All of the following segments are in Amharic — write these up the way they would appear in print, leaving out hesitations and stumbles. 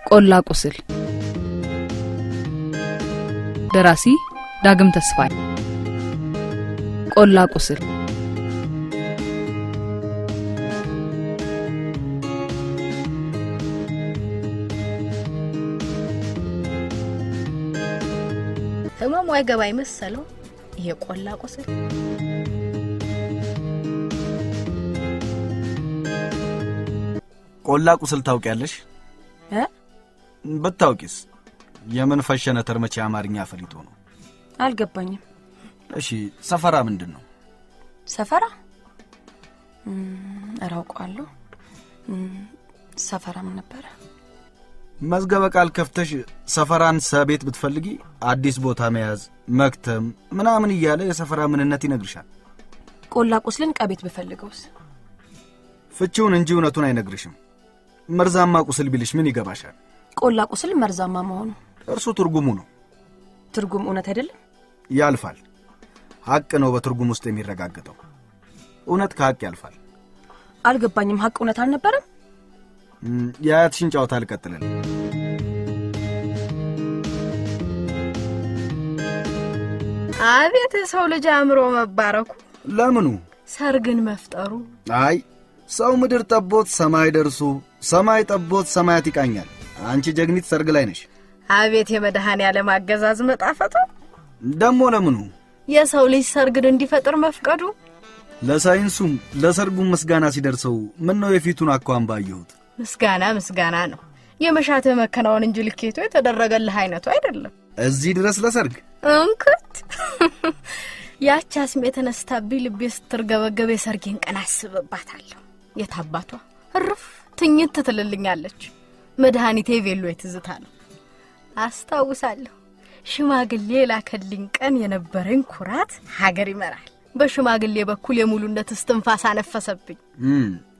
ቆላ ቁስል ደራሲ ዳግም ተስፋይ ቆላ ቁስል ህመሙ አይገባይ መሰለው ይሄ ቆላ ቁስል ቆላ ቁስል ታውቂያለሽ? በታውቂስ የምን ፈሸነ ተርመቻ አማርኛ ፈሊቶ ነው? አልገባኝም። እሺ ሰፈራ ምንድነው? ሰፈራ አራውቃለሁ። ሰፈራ ምን ነበር? መዝገበ ቃል ከፍተሽ ሰፈራን ሰቤት ብትፈልጊ አዲስ ቦታ መያዝ መክተም ምናምን ይያለ የሰፈራ ምንነት ይነግርሻል። ቆላ ቁስልን ቀቤት በፈልገውስ ፍቺውን እንጂ እውነቱን አይነግርሽም። መርዛማ ቁስል ቢልሽ ምን ይገባሻል? ቆላ ቁስል መርዛማ መሆኑ እርሱ ትርጉሙ ነው። ትርጉም እውነት አይደለም? ያልፋል። ሐቅ ነው በትርጉም ውስጥ የሚረጋገጠው። እውነት ከሐቅ ያልፋል። አልገባኝም። ሐቅ እውነት አልነበረም? ያያትሽን ጫወታ አልቀጥልም። አቤት ሰው ልጅ አምሮ መባረኩ። ለምኑ? ሰርግን መፍጠሩ። አይ ሰው ምድር ጠቦት ሰማይ ደርሱ ሰማይ ጠቦት ሰማያት ይቃኛል። አንቺ ጀግኒት ሰርግ ላይ ነሽ። አቤት የመድሃን ያለ ማገዛዝ መጣፈጡ። ደሞ ለምኑ? የሰው ልጅ ሰርግን እንዲፈጥር መፍቀዱ። ለሳይንሱም ለሰርጉም ምስጋና ሲደርሰው ምን ነው የፊቱን አቋም ባየሁት። ምስጋና ነው። የመሻተ መከናውን እንጂ ልኬቱ የተደረገልህ አይነቱ አይደለም። እዚህ ድረስ ለሰርግ እንክት ያቻስም የተነስታብኝ ልቤ ስትርገበገበ የሰርጌን ቀን አስብባታለሁ። የታባቷ እርፍ ትኝት ትልልኛለች። መድኃኒቴ ቬሎ የትዝታ ነው። አስታውሳለሁ ሽማግሌ ላከልኝ ቀን የነበረኝ ኩራት ሀገር ይመራል። በሽማግሌ በኩል የሙሉነት እስትንፋስ አነፈሰብኝ።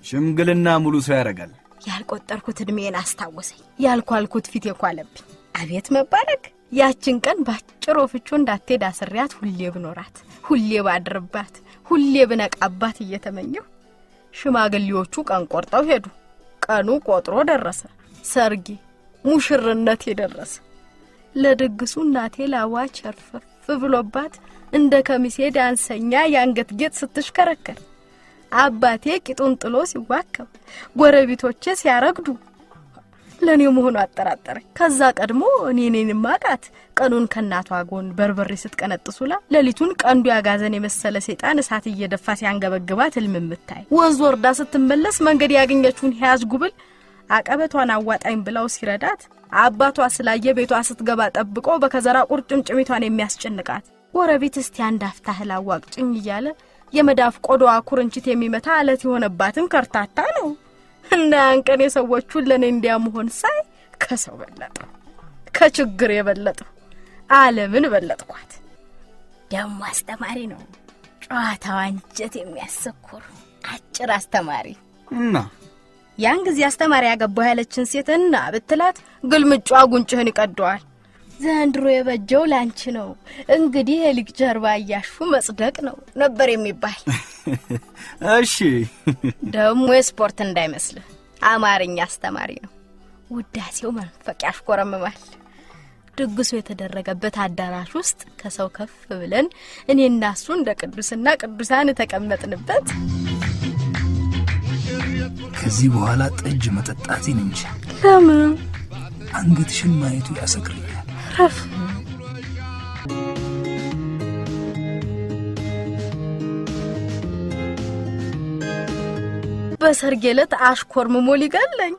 ሽምግልና ሙሉ ሰው ያረጋል። ያልቆጠርኩት እድሜን አስታወሰኝ። ያልኳልኩት ፊት የኳለብኝ። አቤት መባረክ። ያችን ቀን ባጭሮ ፍቹ እንዳትሄድ አስሪያት ሁሌ ብኖራት ሁሌ ባድርባት ሁሌ ብነቃባት እየተመኘሁ ሽማግሌዎቹ ቀን ቆርጠው ሄዱ። ቀኑ ቆጥሮ ደረሰ። ሰርጊ ሙሽርነት የደረሰ ለድግሱ እናቴ ላዋች አርፈፍ ብሎባት እንደ ከሚሴ ዳንሰኛ ያንገት ጌጥ ስትሽከረከር አባቴ ቂጡን ጥሎ ሲዋከብ ጎረቤቶቼ ሲያረግዱ ለኔ መሆኑ አጠራጠረኝ። ከዛ ቀድሞ እኔን ማቃት ቀኑን ከናቷ ጎን በርበሬ ስትቀነጥሱላ ለሊቱን ቀንዱ ያጋዘን የመሰለ ሰይጣን እሳት እየደፋ ሲያንገበግባት ህልምምታይ ወዝ ወርዳ ስትመለስ መንገድ ያገኘችውን ያዝ ጉብል አቀበቷን አዋጣኝ ብላው ሲረዳት አባቷ ስላየ ቤቷ ስትገባ ጠብቆ በከዘራ ቁርጭምጭሚቷን የሚያስጨንቃት ጎረቤት እስቲ አንዳፍታህላ ዋቅጭኝ ይያለ የመዳፍ ቆዳዋ ኩርንችት የሚመታ አለት የሆነባትን ከርታታ ነው። እና አንቀን የሰዎቹን ለኔ እንዲያመሆን ሳይ ከሰው በለጠው ከችግር የበለጠው ዓለምን በለጥኳት። ደሞ አስተማሪ ነው። ጨዋታው አንጀት የሚያሰኩር አጭር አስተማሪ እና ያን ጊዜ አስተማሪ ያገባው ያለችን ሴትና ብትላት ግልምጫ ጉንጭህን ይቀደዋል። ዘንድሮ የበጀው ላንቺ ነው እንግዲህ የልጅ ጀርባ ያሹ መጽደቅ ነው ነበር የሚባል። እሺ ደሞ ስፖርት እንዳይመስል አማርኛ አስተማሪ ነው። ውዳሴው መንፈቅ ያሽኮረመማል። ድግሱ የተደረገበት አዳራሽ ውስጥ ከሰው ከፍ ብለን እኔና እሱ እንደ ቅዱስና ቅዱሳን ተቀመጥንበት። ከዚህ በኋላ ጠጅ መጠጣትን እንጂ ለምን አንገትሽን ማየቱ ያሰክረኛል። ረፍ በሰርጌለት አሽኮርምሞ ሊገለኝ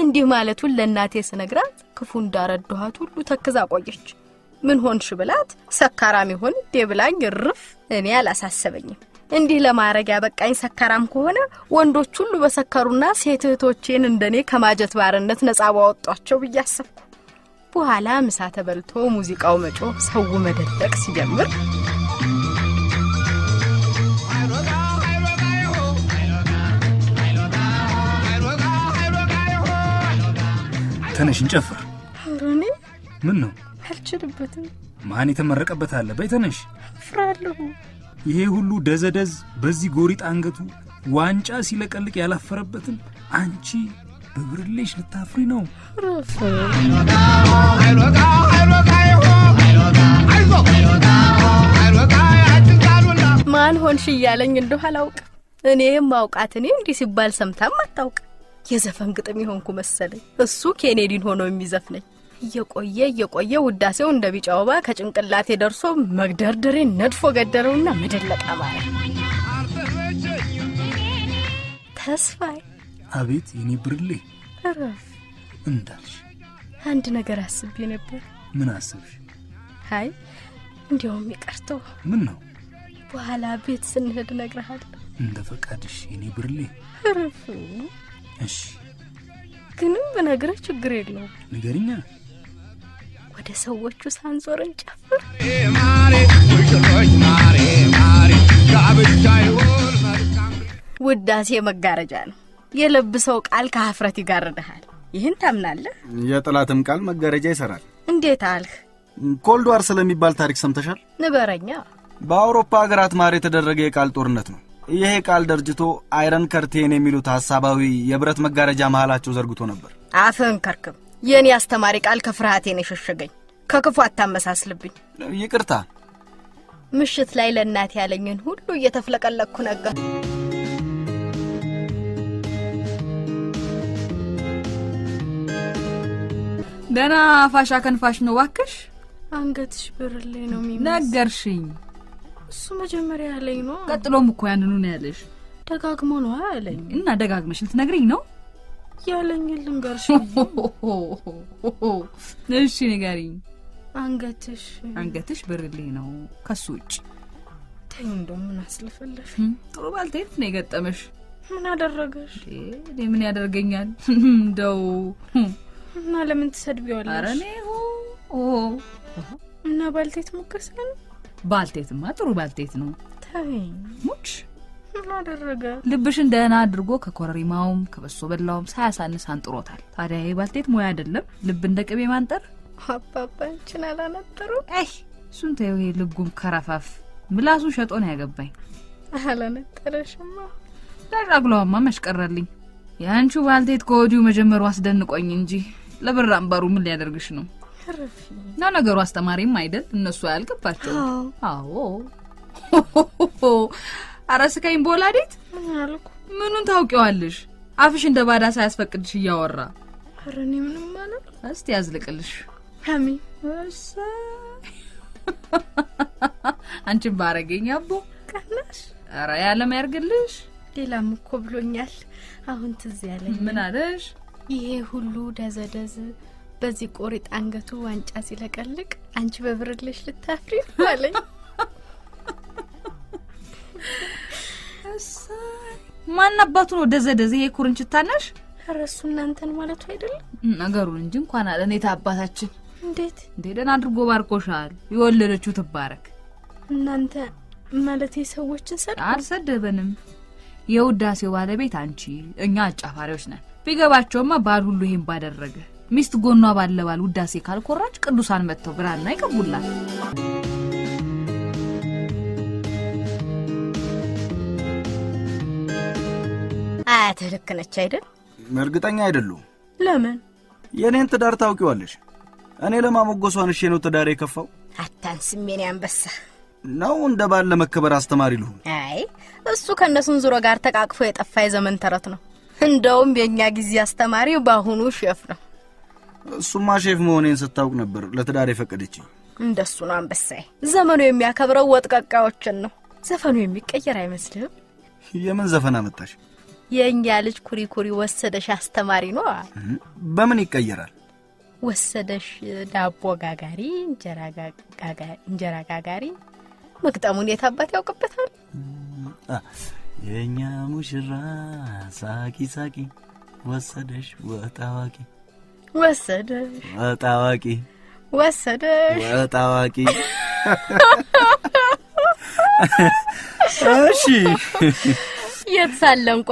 እንዲህ ማለቱን ለእናቴ ስነግራት ክፉ እንዳረዳኋት ሁሉ ተክዛ ቆየች። ምን ሆንሽ ብላት ሰካራም ይሆን ደብላኝ ርፍ እኔ አላሳሰበኝም። እንዲህ ለማረግ ያበቃኝ ሰካራም ከሆነ ወንዶች ሁሉ በሰከሩና ሴት እህቶቼን እንደኔ ከማጀት ባርነት ነፃ ባወጣቸው ብያሰብኩ። በኋላ ምሳ ተበልቶ ሙዚቃው መጮ ሰው መደለቅ ሲጀምር ተነሽ እንጨፍር። አረኔ ምን ነው? አልችልበትም። ማን የተመረቀበት አለ? በይ ተነሽ። ፍራለሁ። ይሄ ሁሉ ደዘደዝ በዚህ ጎሪጥ አንገቱ ዋንጫ ሲለቀልቅ ያላፈረበትን አንቺ በብርሌሽ ልታፍሪ ነው? ማን ሆንሽ እያለኝ እንደው አላውቅም። እኔም ማውቃት እኔ እንዲህ ሲባል ሰምታም አታውቅ። የዘፈን ግጥም ይሆንኩ መሰለኝ። እሱ ኬኔዲን ሆኖ የሚዘፍነኝ እየቆየ ውዳሴው እንደ ቢጫ ወባ ከጭንቅላቴ ደርሶ መግደርደሬን ነድፎ ገደረውና መደለቃ ማለት ተስፋዬ። አቤት የኔ ብርሌ። እረፍ እንዳልሽ አንድ ነገር አስቤ ነበር። ምን አስብሽ? አይ እንዲያውም ይቀርተው። ምን ነው? በኋላ ቤት ስንሄድ እነግርሃለሁ። እንደ ፈቃድሽ የኔ ብርሌ። እረፍ። እሺ ግንም በነገርህ ችግር የለውም። ንገሪኛ። ወደ ሰዎቹ ሳንዞር እንጨፍር። ውዳሴ መጋረጃ ነው። የለብሰው ቃል ከሀፍረት ይጋርድሃል። ይህን ታምናለህ? የጥላትም ቃል መጋረጃ ይሰራል። እንዴት አልህ? ኮልድ ዋር ስለሚባል ታሪክ ሰምተሻል? ንበረኛ። በአውሮፓ ሀገራት ማር የተደረገ የቃል ጦርነት ነው። ይሄ ቃል ደርጅቶ አይረን ከርቴን የሚሉት ሐሳባዊ የብረት መጋረጃ መሃላቸው ዘርግቶ ነበር። አፍህን ከርክም። የኔ አስተማሪ ቃል ከፍርሃቴን የሸሸገኝ። ከክፉ አታመሳስልብኝ። ይቅርታ። ምሽት ላይ ለእናቴ ያለኝን ሁሉ እየተፍለቀለቅኩ ነጋ። ደና ፋሻ ከንፋሽ ነው ዋክሽ። አንገትሽ ብርሌ ነው የሚመስል ነገርሽኝ። እሱ መጀመሪያ ያለኝ ነው። ቀጥሎም እኮ ያንኑ ነው ያለሽ። ደጋግሞ ነው ያለኝ። እና ደጋግመሽ ልትነግሪኝ ነው? ያለኝ ልንገርሽ። እሺ ንገሪኝ። አንገትሽ ብርሌ ነው ከሱ ውጭ። ተይ እንደው ምን አስለፈለሽ? ጥሩ ባልቴት ነው የገጠመሽ። ምን አደረገሽ? ምን ያደርገኛል እንደው እና ለምን ትሰድቢዋለሽ? ኧረ ነው እና ባልቴት ሙከስ ነው። ባልቴትማ ጥሩ ባልቴት ነው። ተይ ሙች ምን አደረገ? ልብሽን ደህና አድርጎ ከኮረሪማውም ከበሶ በላውም ሳያሳንስ አንጥሮታል። ታዲያ ይሄ ባልቴት ሙያ አይደለም? ልብ እንደ ቅቤ ማንጠር። አባባንችን አላነጠሩ? እሱን ተይው። ይሄ ልጉም ከረፋፍ ምላሱ ሸጦ ነው ያገባኝ። አላነጠረሽማ። ዳራግሏማ መሽቀራልኝ። ያንቺ ባልቴት ከወዲሁ መጀመሩ አስደንቆኝ እንጂ ለብር አምባሩ ምን ሊያደርግሽ ነው? ነው ነገሩ። አስተማሪም አይደል? እነሱ ያልገባቸው። አዎ አራስከኝ ቦላዴት። ምን አልኩ? ምኑን ታውቂዋለሽ? አፍሽ እንደ ባዳ ሳያስፈቅድሽ እያወራ። አረኔ ምንም ማለት። እስቲ ያዝልቅልሽ ሃሚ። አንቺ ባረገኝ አቦ ቀናሽ። አራ ያለም ያርግልሽ። ሌላም እኮ ብሎኛል። አሁን ትዝ ያለኝ። ምን አለሽ? ይሄ ሁሉ ደዘደዝ በዚህ ቆሪጥ አንገቱ ዋንጫ ሲለቀልቅ አንቺ በብርልሽ ልታፍሪ አለኝ። ማን አባቱ ነው ደዘደዝ? ይሄ ኩርንችታናሽ? አረሱ እናንተን ማለቱ አይደለም ነገሩን እንጂ እንኳን አለ እኔ ታባታችን። እንዴት ደህና አድርጎ ባርኮሻል። ይወለደችው ትባረክ። እናንተ ማለት የሰዎችን አልሰደበንም። የውዳሴው ባለቤት አንቺ፣ እኛ አጫፋሪዎች ነን። ቢገባቸውማ ባል ሁሉ ይሄን ባደረገ። ሚስት ጎኗ ባለባል ውዳሴ ካልኮራች ቅዱሳን መጥተው ብራና ይቀቡላል። ልክ ነች አይደል? እርግጠኛ አይደሉም። ለምን? የኔን ትዳር ታውቂዋለሽ። እኔ ለማሞገሷን እሺ ነው ትዳር የከፋው። አታንስም የኔ አንበሳ ነው። እንደ ባል ለመከበር አስተማሪ ልሁን? አይ እሱ ከነሱን ዙሮ ጋር ተቃቅፎ የጠፋ የዘመን ተረት ነው። እንደውም የኛ ጊዜ አስተማሪ ባሁኑ ሼፍ ነው። እሱማ ሼፍ መሆኔን ስታውቅ ነበር ለትዳር የፈቀደችኝ። እንደሱ ነው አንበሳዬ። ዘመኑ የሚያከብረው ወጥቀቃዎችን ነው። ዘፈኑ የሚቀየር አይመስልም? የምን ዘፈን አመጣሽ? የኛ ልጅ ኩሪ ኩሪ ወሰደሽ አስተማሪ ነው። በምን ይቀየራል? ወሰደሽ ዳቦ ጋጋሪ እንጀራ ጋጋሪ። መግጠሙን የታባት ያውቅበታል። የኛ ሙሽራ ሳቂ ሳቂ ወሰደሽ ወጣዋቂ ወጣዋቂ ወሰደሽ ወጣዋቂ። እሺ የትሳለንቆ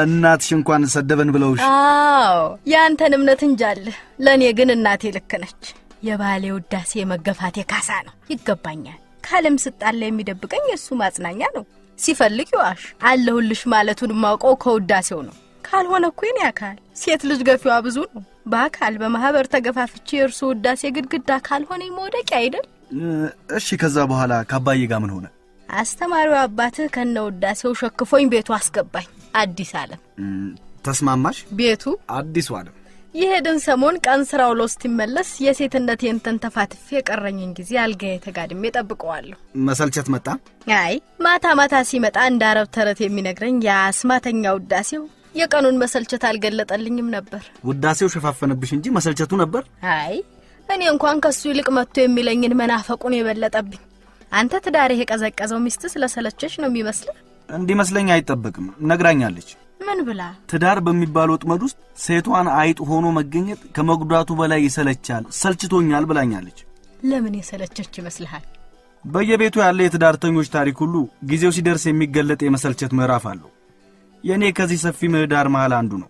እናትሽ እንኳን ሰደበን ብለውሽ? አዎ ያንተን እምነት እንጃለ። ለኔ ግን እናቴ ልክ ነች። የባሌ ውዳሴ መገፋቴ ካሳ ነው። ይገባኛል። ካለም ስጣለ የሚደብቀኝ እሱ ማጽናኛ ነው። ሲፈልግ ይዋሽ አለሁልሽ ማለቱን ማውቀው ከውዳሴው ነው። ካልሆነ እኮ የኔ አካል ሴት ልጅ ገፊዋ ብዙ ነው። በአካል በማህበር ተገፋፍቼ እርሱ ውዳሴ ግድግዳ ካልሆነ መውደቂያ አይደል? እሺ ከዛ በኋላ ከአባዬ ጋር ምን ሆነ? አስተማሪው አባትህ ከነ ውዳሴው ሸክፎኝ ቤቱ አስገባኝ። አዲስ ዓለም ተስማማሽ? ቤቱ አዲሱ ዓለም። የሄድን ሰሞን ቀን ስራው ለውስጥ ይመለስ የሴትነቴን ተንተፋትፌ የቀረኝን ጊዜ አልጋዬ ተጋድሜ ጠብቀዋለሁ። መሰልቸት መጣ? አይ ማታ ማታ ሲመጣ እንደ አረብ ተረት የሚነግረኝ የአስማተኛ ውዳሴው የቀኑን መሰልቸት አልገለጠልኝም ነበር። ውዳሴው ሸፋፈነብሽ እንጂ መሰልቸቱ ነበር? አይ እኔ እንኳን ከሱ ይልቅ መጥቶ የሚለኝን መናፈቁን የበለጠብኝ። አንተ ትዳርህ የቀዘቀዘው ሚስት ስለሰለቸሽ ነው የሚመስልህ? እንዲመስለኝ አይጠበቅም። ነግራኛለች። ምን ብላ? ትዳር በሚባለው ጥመድ ውስጥ ሴቷን አይጥ ሆኖ መገኘት ከመጉዳቱ በላይ ይሰለቻል፣ ሰልችቶኛል ብላኛለች። ለምን የሰለቸች ይመስልሃል? በየቤቱ ያለ የትዳርተኞች ታሪክ ሁሉ ጊዜው ሲደርስ የሚገለጥ የመሰልቸት ምዕራፍ አለው። የኔ ከዚህ ሰፊ ምህዳር መሃል አንዱ ነው።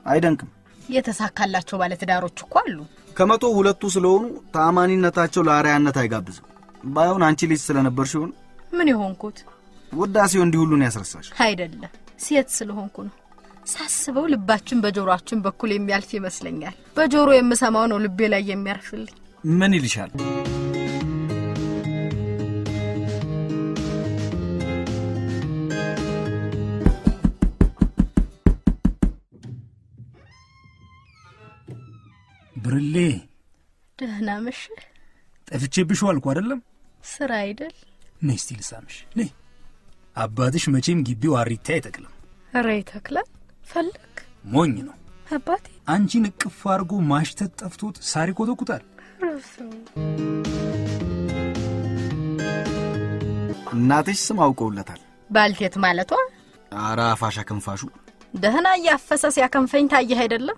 አይደንቅም? የተሳካላቸው ባለ ትዳሮች እኮ አሉ። ከመቶ ሁለቱ ስለሆኑ ተአማኒነታቸው ለአርአያነት አይጋብዝም። ባይሆን አንቺ ልጅ ስለነበርሽ ይሆን? ምን ይሆንኩት? ውዳሴው እንዲህ ሁሉን ያስረሳሽ? አይደለም ሴት ስለሆንኩ ነው። ሳስበው ልባችን በጆሮአችን በኩል የሚያልፍ ይመስለኛል። በጆሮ የምሰማው ነው ልቤ ላይ የሚያርፍልኝ። ምን ይልሻል? ብርሌ ደህና መሽ። ጠፍቼብሽ ዋልኩ አይደለም? ስራ አይደል? ነይ እስቲ ልሳምሽ። ነይ። አባትሽ መቼም ግቢው አሪታ አይተክልም። ኧረ ይተክላል። ፈልክ። ሞኝ ነው አባቴ። አንቺን እቅፍ አድርጎ ማሽተት ጠፍቶት ሳር ይኮተኩታል። እናትሽ ስም አውቀውለታል። ባልቴት ማለቷ? ኧረ አፋሻ ከንፋሹ ደህና እያፈሰ ሲያከንፈኝ ታየህ አይደለም?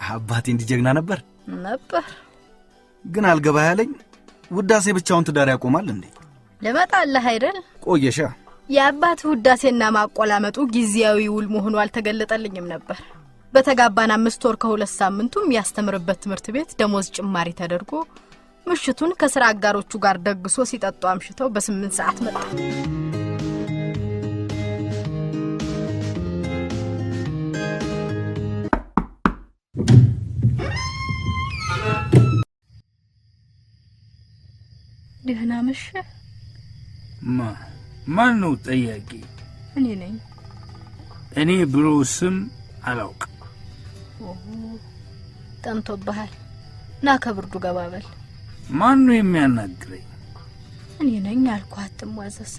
አባቴ እንዲጀግና ነበር ግን አልገባ ያለኝ ውዳሴ ብቻውን ትዳር ያቆማል እንዴ? ለመጣለህ አይደል? ቆየሻ። የአባት ውዳሴና ማቆላመጡ ጊዜያዊ ውል መሆኑ አልተገለጠልኝም ነበር። በተጋባን 5 ወር ከ2 ሳምንቱ የሚያስተምርበት ትምህርት ቤት ደሞዝ ጭማሪ ተደርጎ ምሽቱን ከስራ አጋሮቹ ጋር ደግሶ ሲጠጡ አምሽተው በ8 ሰዓት መጣ። ደህና መሽ። ማን ነው ጠያቂ? እኔ ነኝ። እኔ ብሎ ስም አላውቅ። ጠንቶብሃል። ና ከብርዱ ገባበል። ማን ነው የሚያናግረኝ? እኔ ነኝ አልኩህ። አትሟዘዝ።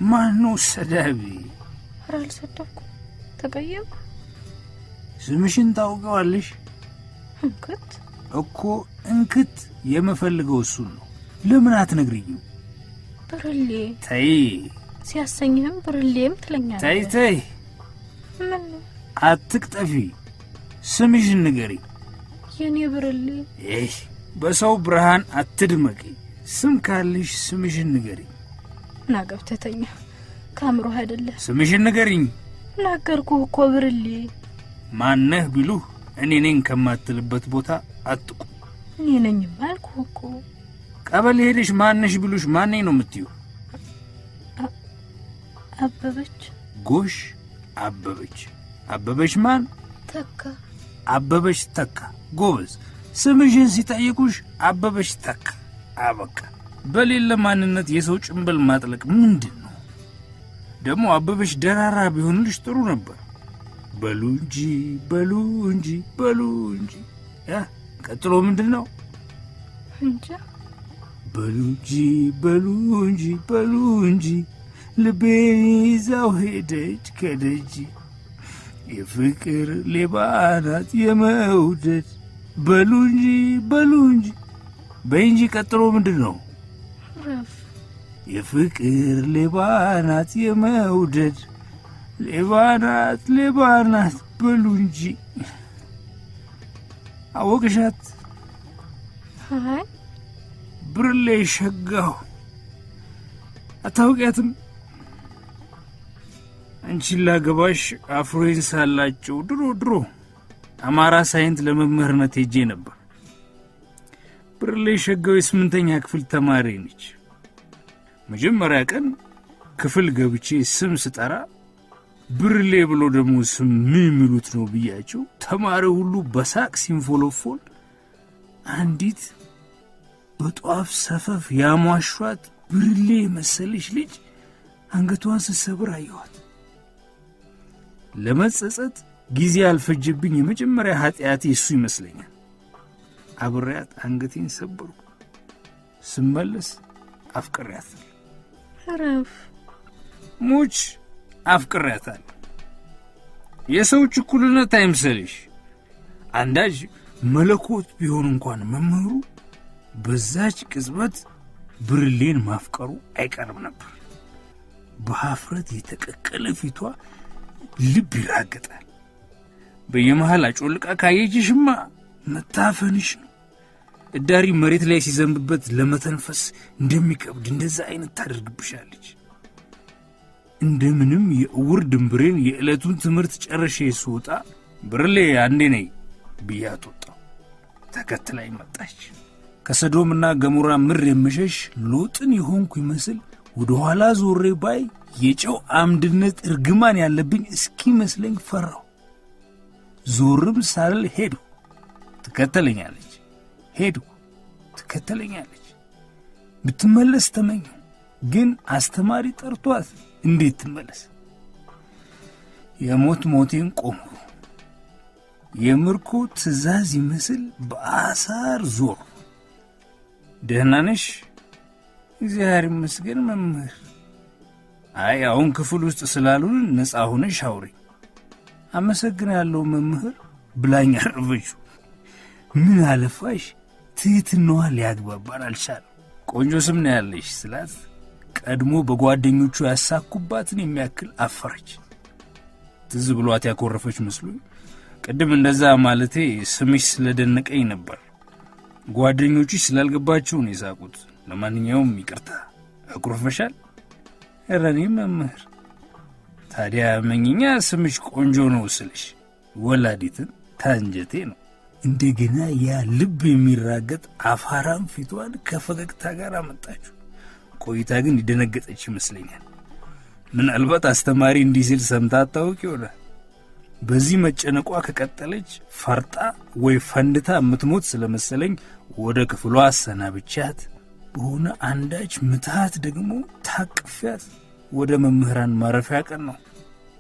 ማን ነው ሰዳቢ? ኧረ አልሰደብኩም። ተቀየም። ስምሽን ታውቀዋለሽ? እንክት እኮ እንክት የምፈልገው እሱን ነው። ለምን አትነግሪኝም? ብርሌ። ተይ። ሲያሰኝህም ብርሌም ትለኛለህ። ተይ ተይ። ምን? አትቅጠፊ። ስምሽን ንገሪ። የኔ ብርሌ። በሰው ብርሃን አትድመቂ። ስም ካለሽ ስምሽን ንገሪ። ና ገብተህ ተኛ። ካምሮህ አይደለ? ስምሽን ንገሪኝ። ነገርኩህ እኮ ብርሌ። ማነህ ቢሉህ እኔ ነኝ ከማትልበት ቦታ አጥቁ። እኔ ነኝ ማልኩህ እኮ። ቀበሌ ሄደሽ ማነሽ ቢሉሽ ማነኝ ነው የምትዩ? አበበች። ጎሽ አበበች። አበበች ማን? ተካ። አበበች ተካ። ጎበዝ። ስምሽን ሲጠይቁሽ አበበች ተካ። አበቃ። በሌለ ማንነት የሰው ጭንብል ማጥለቅ ምንድን ነው? ደግሞ አበበች ደራራ ቢሆንልሽ ጥሩ ነበር። በሉ እንጂ በሉ እንጂ በሉ እንጂ። ያ ቀጥሎ ምንድን ነው? እንጃ። በሉ እንጂ በሉ እንጂ በሉ እንጂ ልቤን ይዛው ሄደች ከደጅ የፍቅር ሌባ ናት የመውደድ። በሉ እንጂ በሉ እንጂ በይ እንጂ። ቀጥሎ ምንድን ነው? የፍቅር ሌባ ናት የመውደድ ሌባ ናት ሌባ ናት። በሉ እንጂ። አወቅሻት? አይ ብርሌ ሸጋው። አታውቂያትም? አንቺን ላገባሽ አፍሮዬን ሳላቸው ድሮ አማራ ሳይንት ለመምህርነት ሄጄ ነበር። ብርሌ ሸጋው የ8ኛ ክፍል ተማሪ ነች። መጀመሪያ ቀን ክፍል ገብቼ ስም ስጠራ ብርሌ ብሎ ደግሞ ስም ምን የሚሉት ነው ብያቸው ተማሪ ሁሉ በሳቅ ሲንፎሎፎል አንዲት በጧፍ ሰፈፍ ያሟሿት ብርሌ መሰለሽ ልጅ አንገቷን ስትሰብር አየኋት። ለመጸጸት ጊዜ አልፈጀብኝ። የመጀመሪያ ኃጢአቴ እሱ ይመስለኛል። አብሬያት አንገቴን ሰበርኩ። ስመለስ አፍቅሬያታለሁ። ረፍ ሙች አፍቅሬያታለሁ። የሰው ችኩልነት አይምሰልሽ። አንዳጅ መለኮት ቢሆን እንኳን መምህሩ በዛች ቅጽበት ብርሌን ማፍቀሩ አይቀርም ነበር። በሀፍረት የተቀቀለ ፊቷ ልብ ይራገጣል። በየመሃል አጮልቃ ካየችሽማ መታፈንሽ ነው። እዳሪ መሬት ላይ ሲዘንብበት ለመተንፈስ እንደሚከብድ እንደዛ አይነት ታደርግብሻለች። እንደምንም የእውር ድንብሬን የዕለቱን ትምህርት ጨርሼ ስወጣ ብርሌ አንዴ ነይ ብያት ወጣሁ። ተከትላኝ መጣች። ከሰዶምና ገሞራ ምር የምሸሽ ሎጥን የሆንኩ ይመስል ወደ ኋላ ዞሬ ባይ የጨው አምድነት እርግማን ያለብኝ እስኪመስለኝ ፈራሁ። ዞርም ሳልል ሄዱ። ትከተለኛለች። ሄዱ። ትከተለኛለች። ብትመለስ ተመኘ። ግን አስተማሪ ጠርቷት እንዴት ትመለስ? የሞት ሞቴን ቆምኩ። የምርኮ ትእዛዝ ይመስል በአሳር ዞር። ደህና ነሽ? እግዚአብሔር ይመስገን መምህር። አይ አሁን ክፍል ውስጥ ስላሉን ነፃ ሆነሽ አውሪ። አመሰግናለሁ መምህር ብላኝ አረፈችው። ምን አለፋሽ ትህትናዋ ሊያግባባን አልቻለም። ቆንጆ ስም ነው ያለሽ ስላት ቀድሞ በጓደኞቹ ያሳኩባትን የሚያክል አፈረች። ትዝ ብሏት ያኮረፈች መስሎኝ ቅድም እንደዛ ማለቴ ስምሽ ስለደነቀኝ ነበር። ጓደኞችሽ ስላልገባችሁ ነው የሳቁት። ለማንኛውም ይቅርታ። አኩርፈሻል? እረኔ መምህር ታዲያ መኝኛ ስምሽ ቆንጆ ነው ስልሽ ወላዲትን ታንጀቴ ነው። እንደገና ያ ልብ የሚራገጥ አፋራም ፊቷን ከፈገግታ ጋር አመጣችሁ። ቆይታ ግን ይደነገጠች ይመስለኛል። ምናልባት አስተማሪ እንዲህ ሲል ሰምታ አታውቅ ይሆናል። በዚህ መጨነቋ ከቀጠለች ፈርጣ ወይ ፈንድታ የምትሞት ስለመሰለኝ ወደ ክፍሏ አሰናብቻት በሆነ አንዳች ምትሃት ደግሞ ታቅፊያት ወደ መምህራን ማረፊያ ቀን ነው።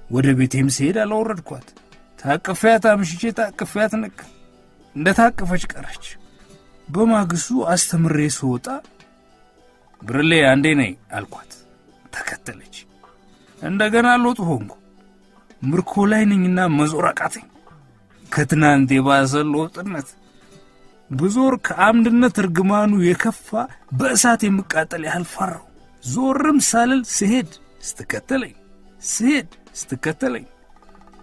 ወደ ቤቴም ስሄድ አላወረድኳት። ታቅፊያት አምሽቼ ታቅፊያት ነቅ እንደ ታቀፈች ቀረች። በማግስቱ አስተምሬ ስወጣ ብርሌ አንዴ ነይ አልኳት። ተከተለች። እንደገና ሎጥ ሆንኩ። ምርኮ ላይ ነኝና መዞር አቃተኝ። ከትናንት የባሰ ሎጥነት። ብዙር ከአምድነት እርግማኑ የከፋ በእሳት የምቃጠል ያህል ፈራው። ዞርም ሳልል ስሄድ ስትከተለኝ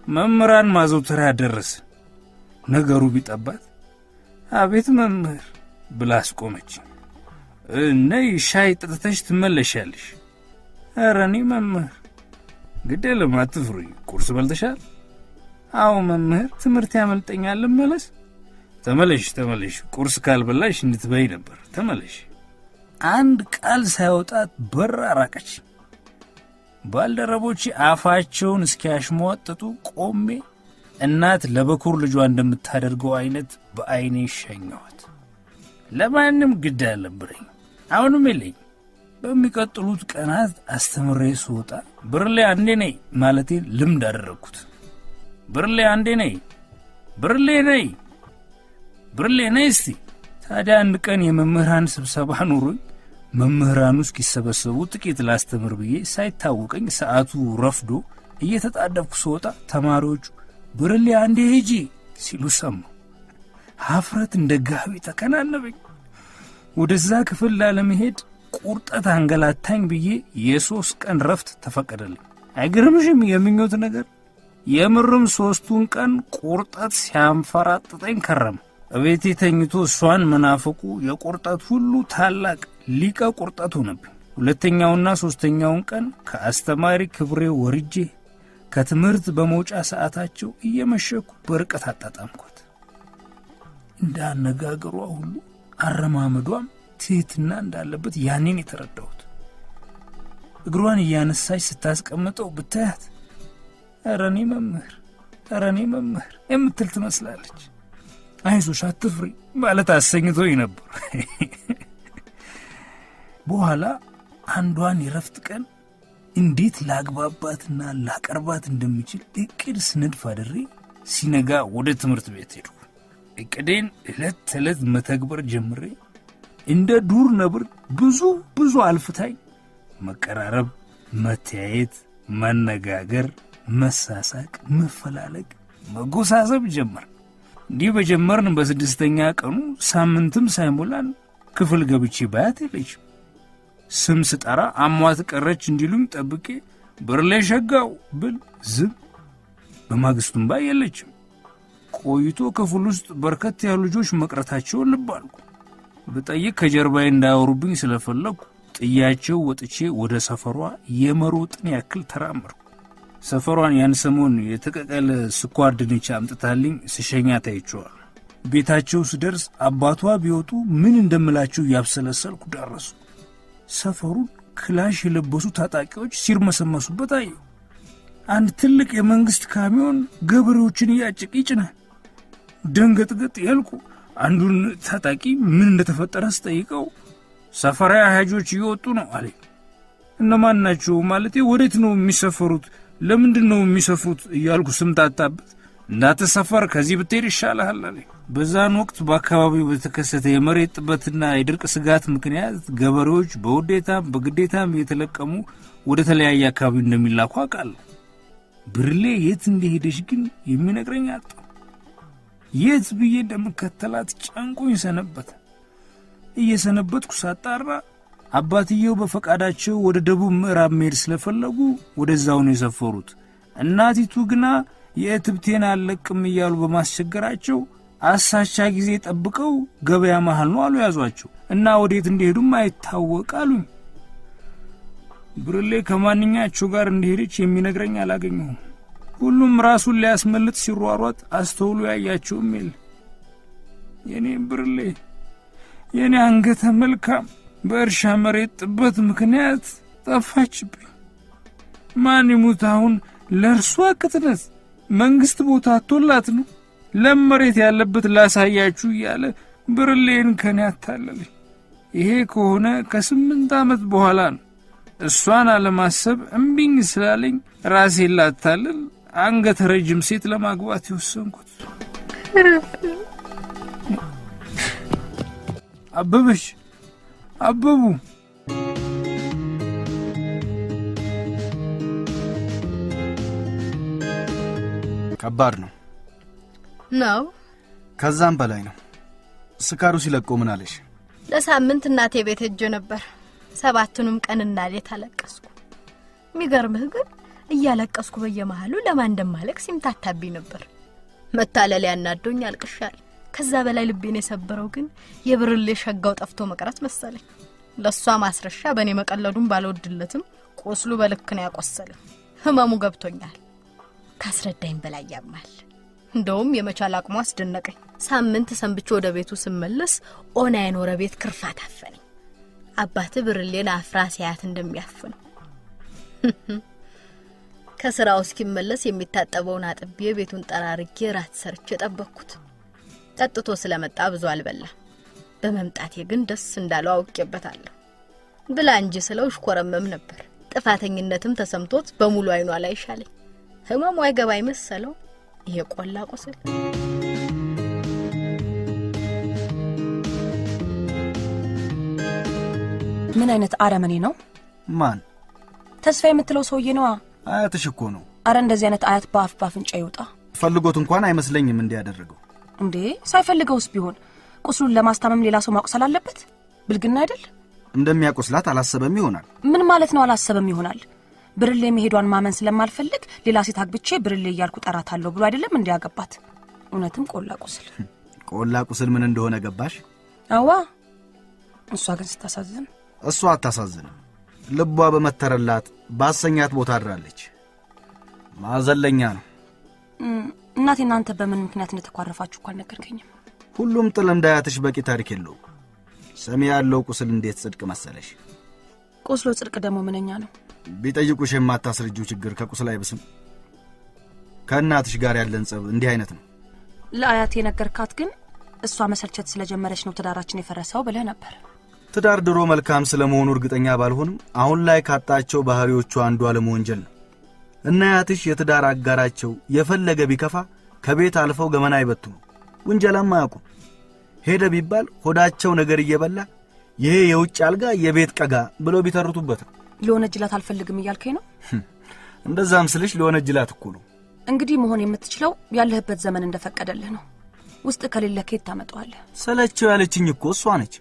መምህራን ማዘውተሪያ ደረስ። ነገሩ ቢጠባት አቤት መምህር ብላ አስቆመች። ነይ ሻይ ጠጥተሽ ትመለሻለሽ። ኧረ እኔ መምህር ግድ የለም አትፍሪ። ቁርስ በልተሻል? አዎ መምህር ትምህርት ያመልጠኛል። ልመለስ? ተመለሽ። ቁርስ ካልበላሽ እንድትበይ ነበር። ተመለሽ። አንድ ቃል ሳይወጣት በራ ራቀች። ባልደረቦቼ አፋቸውን እስኪያሽሟጥጡ ቆሜ እናት ለበኩር ልጇ እንደምታደርገው አይነት በአይኔ ሸኘኋት። ለማንም ግድ አልነበረኝ። አሁንም የለኝ። በሚቀጥሉት ቀናት አስተምሬ ስወጣ ብርሌ አንዴ ነይ ማለቴን ልምድ አደረግኩት። ብርሌ አንዴ ነይ፣ ብርሌ ነይ እስቲ። ታዲያ አንድ ቀን የመምህራን ስብሰባ ኖሮኝ መምህራኑ እስኪሰበሰቡ ጥቂት ላስተምር ብዬ ሳይታወቀኝ ሰዓቱ ረፍዶ እየተጣደፍኩ ስወጣ ተማሪዎቹ ብርሌ አንዴ ሂጂ ሲሉ ሰማሁ። ሀፍረት እንደ ጋቢ ተከናነበኝ። ወደዛ ክፍል ላለመሄድ ቁርጠት አንገላታኝ ብዬ የ3 ቀን ረፍት ተፈቀደልኝ። አይገርምሽም የምኞት ነገር? የምርም 3ቱን ቀን ቁርጠት ሲያንፈራጥጠኝ ከረም። እቤቴ ተኝቶ እሷን መናፈቁ የቁርጠት ሁሉ ታላቅ ሊቀ ቁርጠት ሆነብኝ። 2ኛውና 3ኛውን ቀን ከአስተማሪ ክብሬ ወርጄ ከትምህርት በመውጫ ሰዓታቸው እየመሸኩ በርቀት አጣጣምኳት። እንደ አነጋገሯ ሁሉ አረማመዷም ትህትና እንዳለበት ያኔን የተረዳሁት። እግሯን እያነሳች ስታስቀምጠው ብታያት ረኔ መምህር የምትል ትመስላለች። አይዞሽ አትፍሪ ማለት አሰኝቶኝ ነበር። በኋላ አንዷን የረፍት ቀን እንዴት ላግባባትና ላቀርባት እንደምችል እቅድ ስነድፍ አድሬ ሲነጋ ወደ ትምህርት ቤት ሄድኩ። እቅዴን ዕለት ተዕለት መተግበር ጀምሬ እንደ ዱር ነብር ብዙ አልፍታኝ መቀራረብ፣ መተያየት፣ መነጋገር፣ መሳሳቅ፣ መፈላለግ፣ መጎሳሰብ ጀመር። እንዲህ በጀመርን በ6ኛ ቀኑ ሳምንትም ሳይሞላን ክፍል ገብቼ ባያት የለችም። ስም ስጠራ አሟት ቀረች እንዲሉኝ ጠብቄ ብርሌ ሸጋው ብል ዝም። በማግስቱም ባይ የለችም። ቆይቶ ክፍል ውስጥ በርከት ያሉ ልጆች መቅረታቸውን ልብ አልኩ። ብጠይቅ ከጀርባዬ እንዳያወሩብኝ ስለፈለኩ ጥያቸው ወጥቼ ወደ ሰፈሯ የመሮጥን ያክል ተራመርኩ። ሰፈሯን ያን ሰሞን የተቀቀለ ስኳር ድንች አምጥታልኝ ስሸኛ ታይቸዋል። ቤታቸው ስደርስ አባቷ ቢወጡ ምን እንደምላቸው ያብሰለሰልኩ ደረሱ። ሰፈሩን ክላሽ የለበሱ ታጣቂዎች ሲርመሰመሱበት አየሁ። አንድ ትልቅ የመንግስት ካሚዮን ገበሬዎችን እያጭቅ ይጭናል። ደንገጥገጥ ያልኩ አንዱን ታጣቂ ምን እንደተፈጠረ ስጠይቀው ሰፈራ አህጆች እየወጡ ነው አለኝ። እነማን ናቸው ማለቴ ወዴት ነው የሚሰፈሩት? ለምንድን ነው የሚሰፍሩት እያልኩ ስምታታበት እንዳትሰፈር ከዚህ ብትሄድ ይሻልሃል አለኝ። በዛን ወቅት በአካባቢው በተከሰተ የመሬት ጥበትና የድርቅ ስጋት ምክንያት ገበሬዎች በውዴታም በግዴታም እየተለቀሙ ወደ ተለያየ አካባቢ እንደሚላኩ አውቃለሁ። ብርሌ የት እንደሄደች ግን የሚነግረኝ አጣሁ። የት ብዬ እንደምከተላት ጨንቆኝ ሰነበተ። እየሰነበትኩ ሳጣራ አባትየው በፈቃዳቸው ወደ ደቡብ ምዕራብ መሄድ ስለፈለጉ ወደዛው ነው የሰፈሩት። እናቲቱ ግና የእትብቴን አለቅም እያሉ በማስቸገራቸው አሳቻ ጊዜ ጠብቀው ገበያ መሃል ነው አሉ ያዟቸው እና ወዴት እንደሄዱም አይታወቅ አሉኝ። ብርሌ ከማንኛቸው ጋር እንደሄደች የሚነግረኝ አላገኘሁም። ሁሉም ራሱን ሊያስመልጥ ሲሯሯጥ አስተውሎ ያያቸውም የለ። የኔ ብርሌ የኔ አንገተ መልካም በእርሻ መሬት ጥበት ምክንያት ጠፋችብኝ። ማን ይሙት አሁን ለእርሷ ቅጥነት መንግስት ቦታ አቶላት ነው ለመሬት ያለበት ላሳያችሁ እያለ ብርሌን ከኔ አታለለኝ። ይሄ ከሆነ ከ8 ዓመት በኋላ ነው እሷን አለማሰብ እምቢኝ ስላለኝ ራሴን ላታለል አንገተ ረጅም ሴት ለማግባት የወሰንኩት። አበበሽ አበቡ ከባድ ነው ነው። ከዛም በላይ ነው። ስካሩ ሲለቆ ምን አለሽ? ለሳምንት እናቴ ቤት ሄጄ ነበር። 7ቱንም ቀንና ሌት አለቀስኩ። የሚገርምህ ግን እያለቀስኩ በየመሃሉ ለማን እንደማለቅስ ሲምታታብኝ ነበር። መታለል ያናዶኝ አልቅሻል። ከዛ በላይ ልቤን የሰበረው ግን የብርሌ ሸጋው ጠፍቶ መቅረት መሰለኝ። ለሷ ማስረሻ በኔ መቀለዱን ባልወድለትም ቆስሉ በልክ ነው ያቆሰለኝ። ህመሙ ገብቶኛል። ካስረዳኝ በላይ ያማል። እንደውም የመቻል አቅሙ አስደነቀኝ። ሳምንት ሰንብቼ ወደ ቤቱ ስመለስ ኦና የኖረ ቤት ክርፋት አፈነኝ። አባት ብርሌን አፍራሲያት እንደሚያፍነው ከስራው እስኪመለስ የሚታጠበውን አጥቤ ቤቱን ጠራርጌ ራት ሰርቼ ጠበቅኩት። ጠጥቶ ስለመጣ ብዙ አልበላ። በመምጣቴ ግን ደስ እንዳለው አውቄበታለሁ። ብላ እንጂ ስለው ሽኮረመም ነበር። ጥፋተኝነትም ተሰምቶት በሙሉ አይኗ ላይ ሻለኝ። ህመሙ አይገባኝ መሰለው። ይሄ ቆላ ቁስል ምን አይነት አረመኔ ነው? ማን? ተስፋ የምትለው ሰውዬ ነው። አያትሽ እኮ ነው። አረ እንደዚህ አይነት አያት በአፍንጫ ይውጣ። ፈልጎት እንኳን አይመስለኝም እንዲያደርገው። እንዴ ሳይፈልገውስ ቢሆን ቁስሉን ለማስታመም ሌላ ሰው ማቁሰል አለበት? ብልግና አይደል? እንደሚያቆስላት አላሰበም ይሆናል። ምን ማለት ነው አላሰበም ይሆናል? ብርሌ መሄዷን ማመን ስለማልፈልግ ሌላ ሴት አግብቼ ብርሌ እያልኩ ጠራታለሁ ብሎ አይደለም እንዲያገባት። እውነትም ቆላ ቁስል። ቆላ ቁስል ምን እንደሆነ ገባሽ? አዋ እሷ ግን ስታሳዝን። እሷ አታሳዝንም። ልቧ በመተረላት ባሰኛት ቦታ አድራለች። ማዘለኛ ነው። እናቴ እናንተ በምን ምክንያት እንደተኳረፋችሁ እንኳን ነገርከኝም። ሁሉም ጥል እንዳያትሽ በቂ ታሪክ የለው። ሰሚ ያለው ቁስል እንዴት ጽድቅ መሰለሽ? ቁስሎ ጽድቅ ደግሞ ምንኛ ነው? ቢጠይቁሽ የማታስረጂው ችግር ከቁስል አይብስም። ከእናትሽ ጋር ያለን ጸብ እንዲህ አይነት ነው። ለአያቴ ነገርካት? ግን እሷ መሰልቸት ስለጀመረች ነው ትዳራችን የፈረሰው ብለህ ነበር። ትዳር ድሮ መልካም ስለመሆኑ እርግጠኛ ባልሆንም አሁን ላይ ካጣቸው ባህሪዎቹ አንዱ አለመወንጀል ነው። እናያትሽ የትዳር አጋራቸው የፈለገ ቢከፋ ከቤት አልፈው ገመና አይበቱም፣ ወንጀላም አያውቁም። ሄደ ቢባል ሆዳቸው ነገር እየበላ ይሄ የውጭ አልጋ የቤት ቀጋ ብለው ቢተርቱበት ነው። ሊወነጅላት አልፈልግም እያልከኝ ነው? እንደዛም ስልሽ ሊወነጅላት እኮ ነው። እንግዲህ መሆን የምትችለው ያለህበት ዘመን እንደፈቀደልህ ነው። ውስጥ ከሌለ ከየት ታመጣዋለህ? ሰለቸው ያለችኝ እኮ እሷ ነች።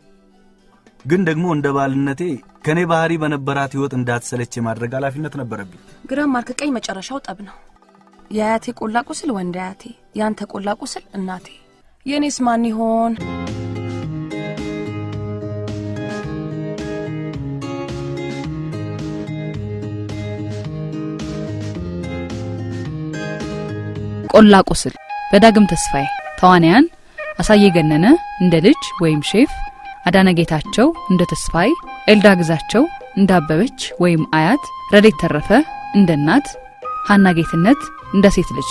ግን ደግሞ እንደ ባልነቴ ከኔ ባህሪ በነበራት ህይወት እንዳትሰለች ማድረግ ኃላፊነት ነበረብኝ። ግራም ማርክ ቀኝ መጨረሻው ጠብ ነው። የአያቴ ቆላ ቁስል ወንድ አያቴ፣ ያንተ ቆላ ቁስል እናቴ። የኔስ ማን ይሆን? ቆላ ቁስል በዳግም ተስፋዬ። ተዋንያን አሳየ ገነነ እንደ ልጅ ወይም ሼፍ፣ አዳነ ጌታቸው እንደ ተስፋዬ፣ ኤልዳ ግዛቸው እንደ አበበች ወይም አያት፣ ረዴት ተረፈ እንደ እናት፣ ሃና ጌትነት እንደ ሴት ልጅ።